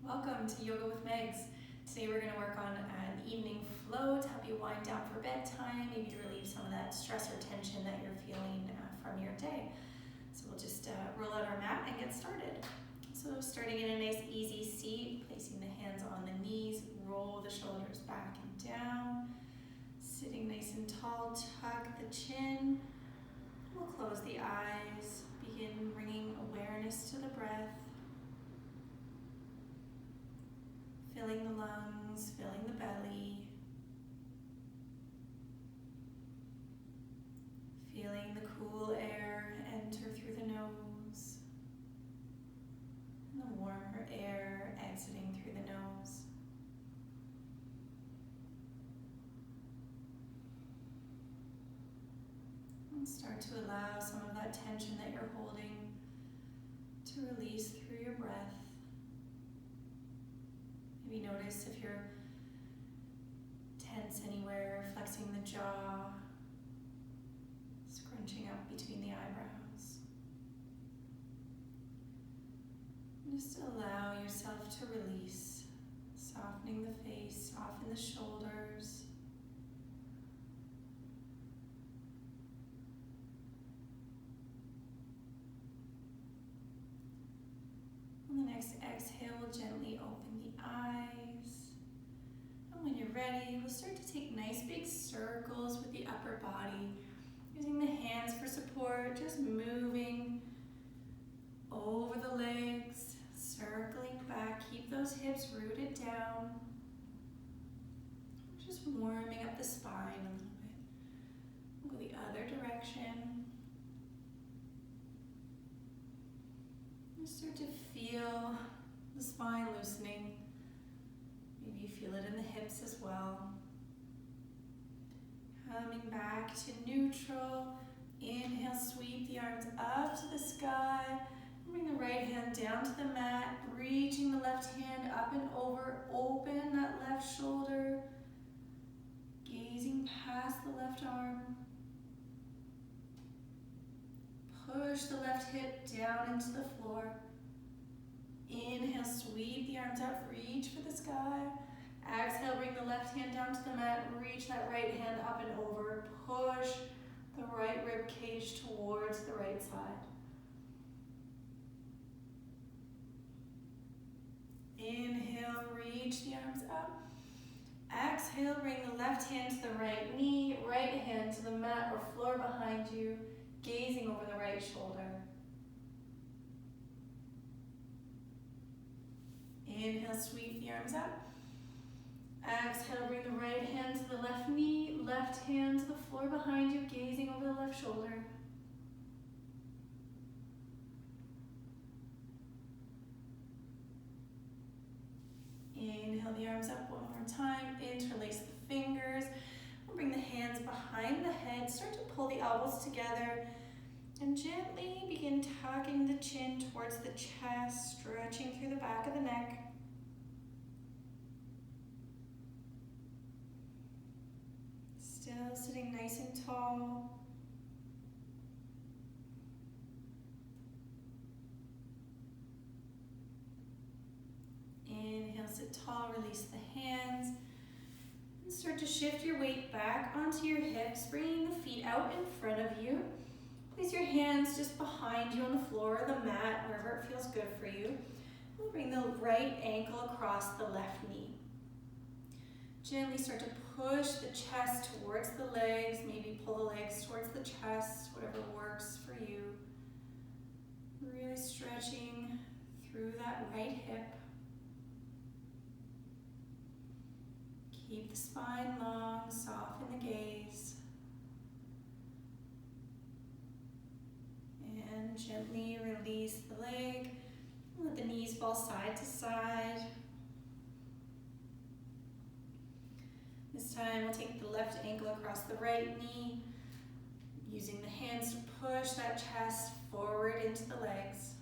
Welcome to Yoga with Megs. Today we're going to work on an evening flow to help you wind down for bedtime, maybe to relieve some of that stress or tension that you're feeling from your day. So we'll just roll out our mat and get started. So starting in a nice easy seat, placing the hands on the knees, roll the shoulders back and down. Sitting nice and tall, tuck the chin. We'll close the eyes, begin bringing awareness to the breath. Filling the lungs, filling the belly. Feeling the cool air enter through the nose. And the warmer air exiting through the nose. And start to allow some of that tension that you're holding to release through your breath. Maybe notice if you're tense anywhere, flexing the jaw, scrunching up between the eyebrows. And just allow yourself to release, softening the face, soften the shoulders. On the next exhale, we'll gently open the eyes. And when you're ready, we'll start to take nice big circles with the upper body, using the hands for support, just moving over the legs, circling back. Keep those hips rooted down. Just warming up the spine a little bit. We'll go the other direction. Start to feel the spine loosening. Maybe you feel it in the hips as well. Coming back to neutral. Inhale, sweep the arms up to the sky. Bring the right hand down to the mat, reaching the left hand up and over. Open that left shoulder. Gazing past the left arm. Push the left hip down into the floor. Inhale, sweep the arms up, reach for the sky. Exhale, bring the left hand down to the mat, reach that right hand up and over. Push the right rib cage towards the right side. Inhale, reach the arms up. Exhale, bring the left hand to the right knee, right hand to the mat or floor behind you, gazing over the right shoulder. Inhale, sweep the arms up. Exhale, bring the right hand to the left knee, left hand to the floor behind you, gazing over the left shoulder. Inhale the arms up one more time, interlace the fingers. We'll bring the hands behind the head, start to pull the elbows together, and gently begin tucking the chin towards the chest, stretching through the back of the neck. Still sitting nice and tall. Inhale, sit tall, release the hands. And start to shift your weight back onto your hips, bringing the feet out in front of you. Place your hands just behind you on the floor or the mat, wherever it feels good for you. We'll bring the right ankle across the left knee. Gently start to push the chest towards the legs, maybe pull the legs towards the chest, whatever works for you. Really stretching through that right hip. Keep the spine long, soften the gaze. And gently release the leg. Let the knees fall side to side. This time we'll take the left ankle across the right knee, using the hands to push that chest forward into the legs.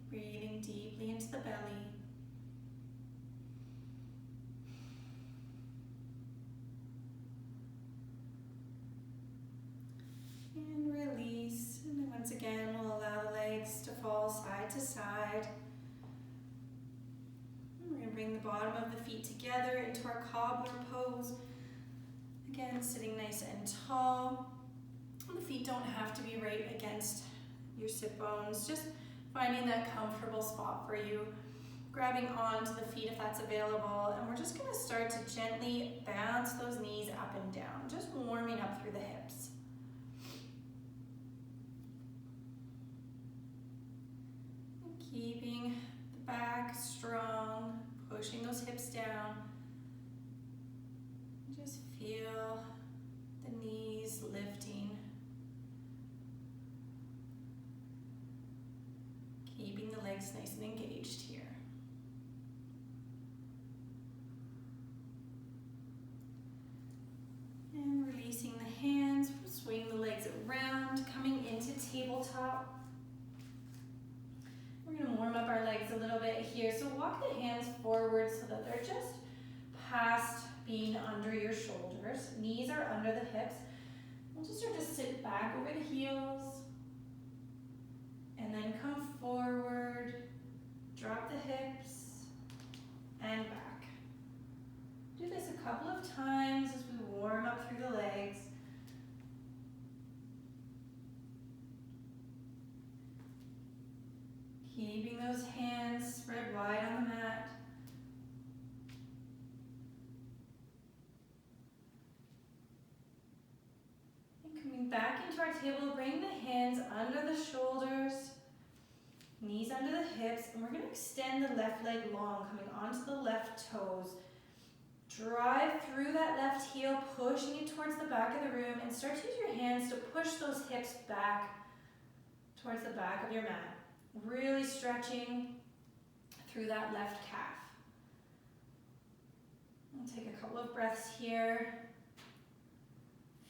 Breathing deeply into the belly. And release. And then once again, we'll allow the legs to fall side. And we're going to bring the bottom of the feet together into our cobbler pose. Again, sitting nice and tall. And the feet don't have to be right against your sit bones, just finding that comfortable spot for you. Grabbing onto the feet if that's available, and we're just going to start to gently bounce those knees up and down, just warming up through the hips. And keeping the back strong, pushing those hips down. Just feel the knees lifting. Keeping the legs nice and engaged here. And releasing the hands, swing the legs around, coming into tabletop. We're going to warm up our legs a little bit here. So walk the hands forward so that they're just past being under your shoulders. Knees are under the hips. We'll just start to sit back over the heels. And then come forward, drop the hips, and back. Do this a couple of times as we warm up through the legs. Keeping those hands spread wide on the mat. And coming back into our table, bring the hands under the shoulders, knees under the hips, and we're going to extend the left leg long, coming onto the left toes. Drive through that left heel, pushing it towards the back of the room, and start to use your hands to push those hips back towards the back of your mat. Really stretching through that left calf. We'll take a couple of breaths here.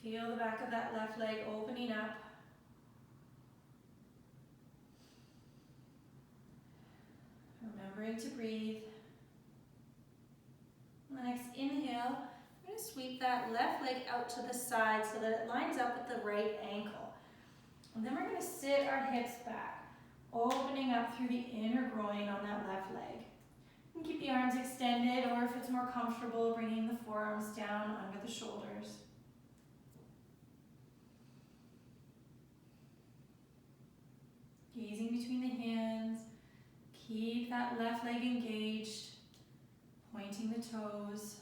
Feel the back of that left leg opening up. Remembering to breathe. On the next inhale, we're going to sweep that left leg out to the side so that it lines up with the right ankle. And then we're going to sit our hips back, opening up through the inner groin on that left leg. You can keep the arms extended, or if it's more comfortable, bringing the forearms down under the shoulders. Gazing between the hands, keep that left leg engaged, pointing the toes.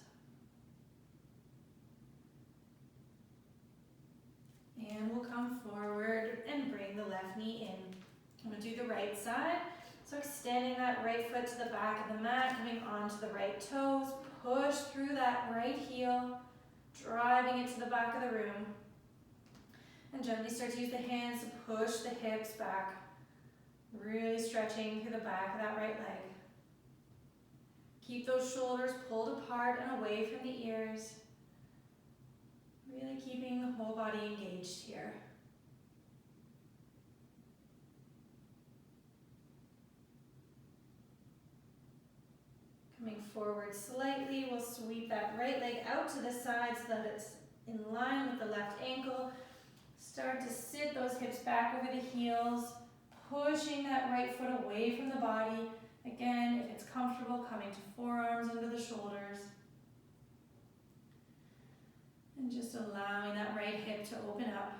And we'll come forward and bring the left knee in. I'm going to do the right side. So extending that right foot to the back of the mat, coming onto the right toes, push through that right heel, driving it to the back of the room. And gently start to use the hands to push the hips back, really stretching through the back of that right leg. Keep those shoulders pulled apart and away from the ears. Really keeping the whole body engaged here. Coming forward slightly, we'll sweep that right leg out to the side so that it's in line with the left ankle. Start to sit those hips back over the heels, pushing that right foot away from the body. Again, if it's comfortable, coming to forearms under the shoulders. And just allowing that right hip to open up.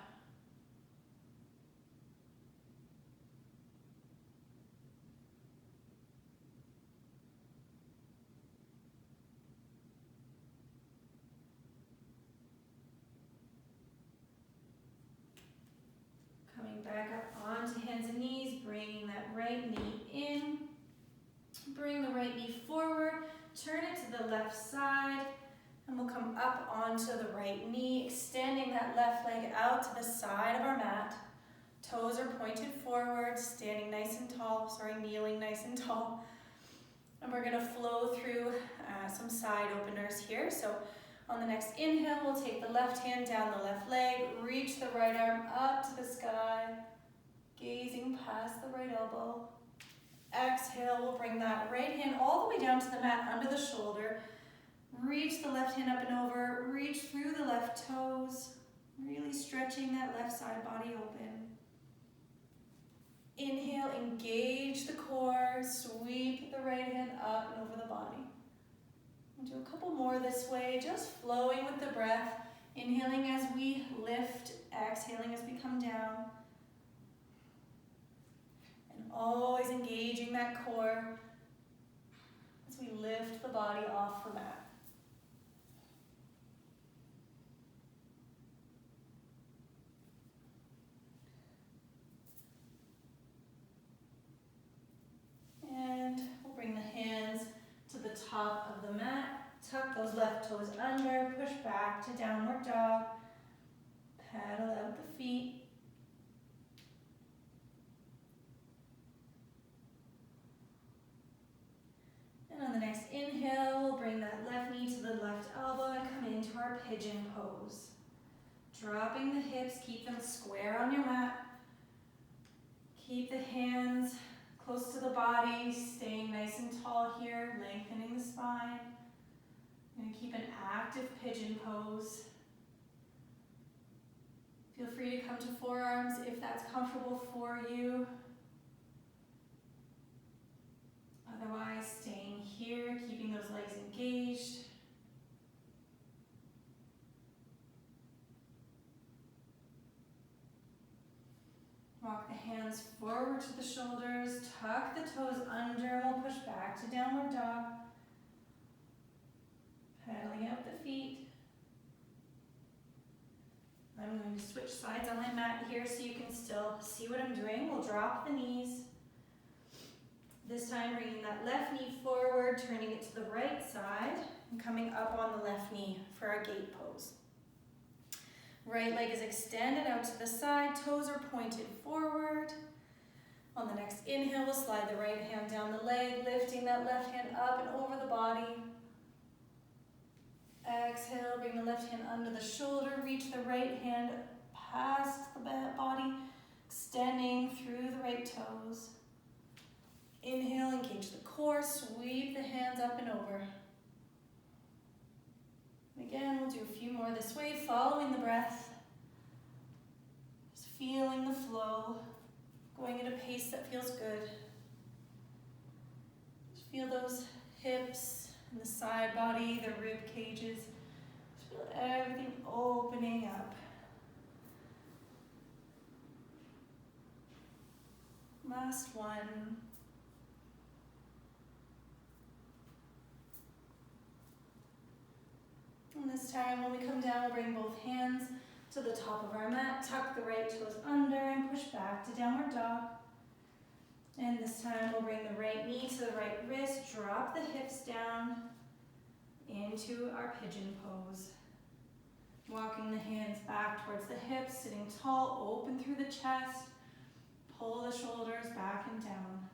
Coming back up onto hands and knees, bringing that right knee in. Bring the right knee forward, turn it to the left side, and we'll come up onto the right knee, extending that left leg out to the side of our mat. Toes are pointed forward, standing nice and tall, kneeling nice and tall. And we're going to flow through some side openers here. So on the next inhale, we'll take the left hand down the left leg, reach the right arm up to the sky, gazing past the right elbow. Exhale, we'll bring that right hand all the way down to the mat under the shoulder. Reach the left hand up and over, reach through the left toes, really stretching that left side body open. Inhale. inhale, engage the core, sweep the right hand up and over the body. We'll do a couple more this way, just flowing with the breath. Inhaling as we lift, exhaling as we come down. And always engaging that core as we lift the body off the mat. And we'll bring the hands to the top of the mat. Tuck those left toes under, push back to downward dog. Paddle out the feet. And on the next inhale, we'll bring that left knee to the left elbow and come into our pigeon pose. Dropping the hips, keep them square on your mat. Keep the hands close to the body, staying nice and tall here, lengthening the spine. I'm going to keep an active pigeon pose. Feel free to come to forearms if that's comfortable for you. Otherwise, staying here, keeping those legs engaged. Walk the hands forward to the shoulders, tuck the toes under, and we'll push back to downward dog. Paddling out the feet. I'm going to switch sides on my mat here so you can still see what I'm doing. We'll drop the knees. This time bringing that left knee forward, turning it to the right side, and coming up on the left knee for our gate pose. Right leg is extended out to the side, toes are pointed forward. On the next inhale, we'll slide the right hand down the leg, lifting that left hand up and over the body. Exhale, bring the left hand under the shoulder, reach the right hand past the body, extending through the right toes. Inhale, engage the core, sweep the hands up and over. Again, we'll do a few more this way, following the breath. Just feeling the flow, going at a pace that feels good. Just feel those hips and the side body, the rib cages. Just feel everything opening up. Last one. And this time when we come down, we'll bring both hands to the top of our mat, tuck the right toes under and push back to downward dog. And this time we'll bring the right knee to the right wrist, drop the hips down into our pigeon pose. Walking the hands back towards the hips, sitting tall, open through the chest, pull the shoulders back and down.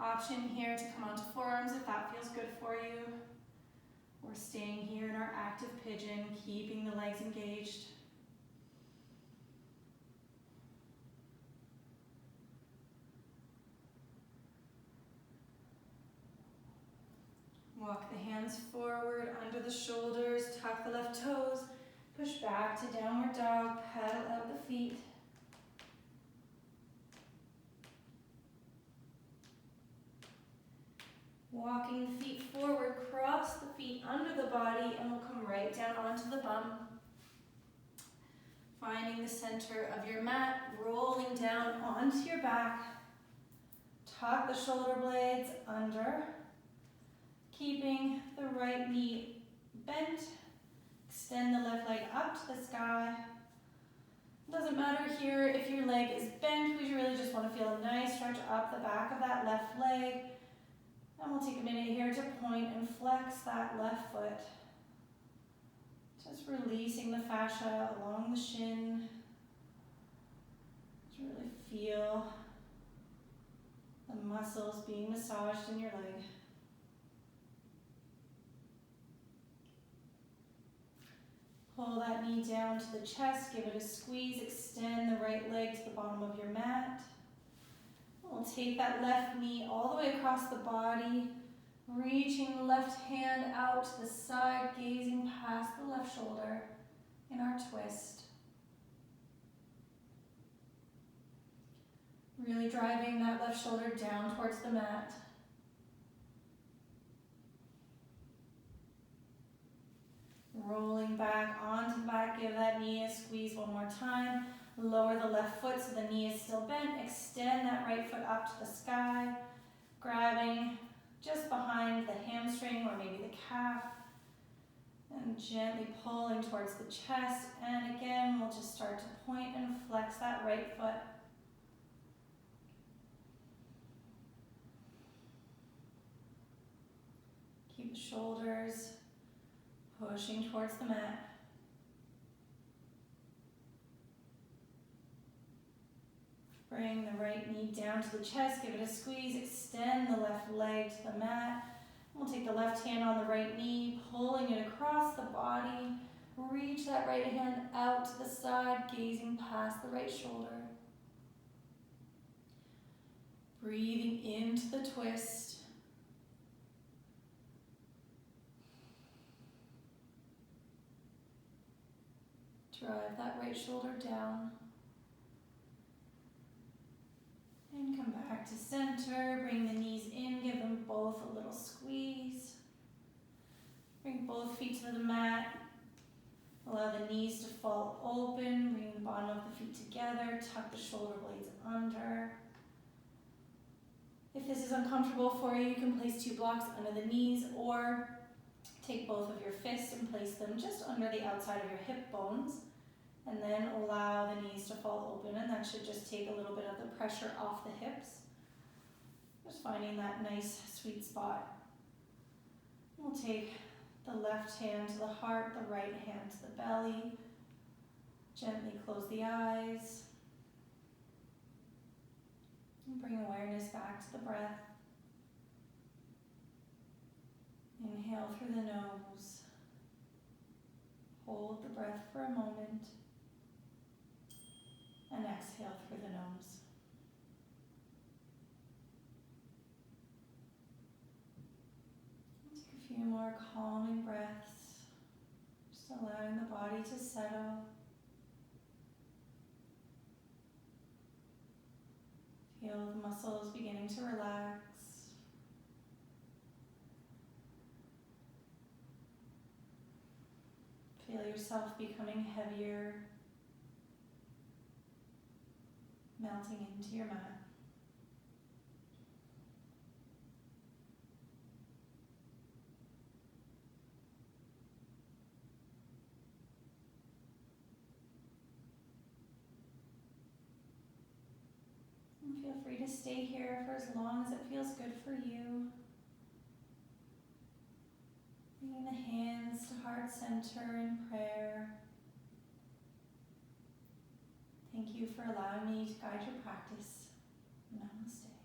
Option here to come onto forearms if that feels good for you. We're staying here in our active pigeon, keeping the legs engaged. Walk the hands forward under the shoulders, tuck the left toes, push back to downward dog, paddle out the feet. Walking the feet forward, cross the feet under the body, and we'll come right down onto the bum. Finding the center of your mat, rolling down onto your back. Tuck the shoulder blades under, keeping the right knee bent. Extend the left leg up to the sky. Doesn't matter here if your leg is bent, we really just want to feel a nice stretch up the back of that left leg. And we'll take a minute here to point and flex that left foot. Just releasing the fascia along the shin. Just really feel the muscles being massaged in your leg. Pull that knee down to the chest, give it a squeeze, extend the right leg to the bottom of your mat. We'll take that left knee all the way across the body, reaching the left hand out to the side, gazing past the left shoulder in our twist. Really driving that left shoulder down towards the mat. Rolling back onto the back, give that knee a squeeze one more time. Lower the left foot so the knee is still bent. Extend that right foot up to the sky. Grabbing just behind the hamstring or maybe the calf. And gently pulling towards the chest. And again, we'll just start to point and flex that right foot. Keep the shoulders pushing towards the mat. Bring the right knee down to the chest, give it a squeeze, extend the left leg to the mat. We'll take the left hand on the right knee, pulling it across the body. Reach that right hand out to the side, gazing past the right shoulder. Breathing into the twist. Drive that right shoulder down. And come back to center. Bring the knees in, give them both a little squeeze. Bring both feet to the mat. Allow the knees to fall open. Bring the bottom of the feet together. Tuck the shoulder blades under. If this is uncomfortable for you, you can place 2 blocks under the knees or take both of your fists and place them just under the outside of your hip bones. And then allow the knees to fall open, and that should just take a little bit of the pressure off the hips. Just finding that nice sweet spot. We'll take the left hand to the heart, the right hand to the belly. Gently close the eyes. And bring awareness back to the breath. Inhale through the nose. Hold the breath for a moment. And exhale through the nose. Take a few more calming breaths, just allowing the body to settle. Feel the muscles beginning to relax. Feel yourself becoming heavier, melting into your mat. And feel free to stay here for as long as it feels good for you. Bringing the hands to heart center in prayer. Thank you for allowing me to guide your practice. Namaste.